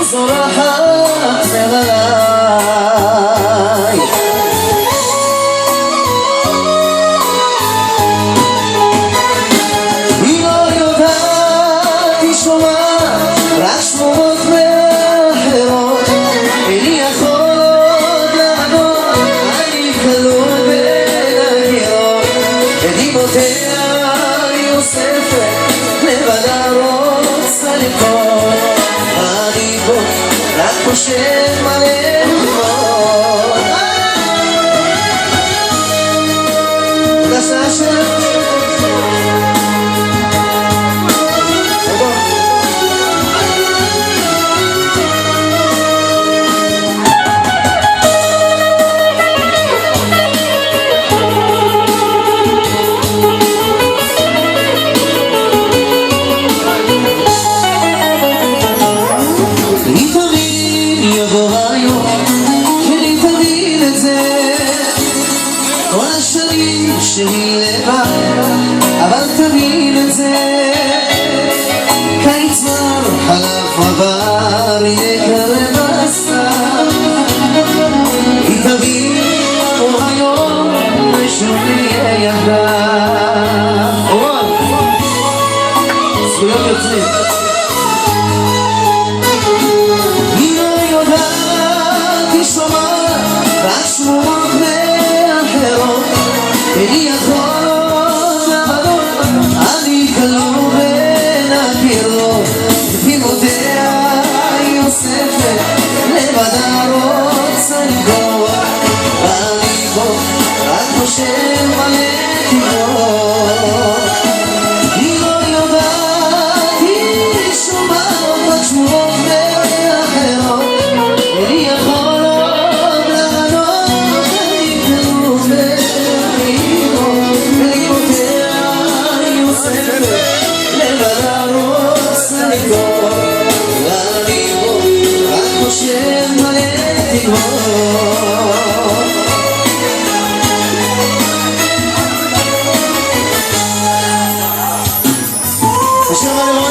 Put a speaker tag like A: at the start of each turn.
A: זורחת מעליי. היא לא יודעת, היא שומעת רק שמועות מאחרות. איני יכול עוד לענות, אני כלוא בין הקירות. את דמעותיה היא אוספת, לבדה רוצה לקרוא. אני פה רק חושב מלא דמעות. גסה שלך יבוא היום שאני תבין את זה. כל השנים שהיא לבד, אבל תבין את זה. קיץ מר חלף עבר, הנה קרב הסתיו. היא תבין יבוא היום ושוב נהיה יחדיו. זכויות יוצרים. רק שמועות מאחרות, איני יכול עוד לענות, אני כלוא בין הקירות. דמעותיה היא אוספת, לבדה רוצה לגרוע. ואני פה רק חושב מלא תקוות. היא לא יודעת, היא שומעת רק שמועות מאחרות, איני יכול Shut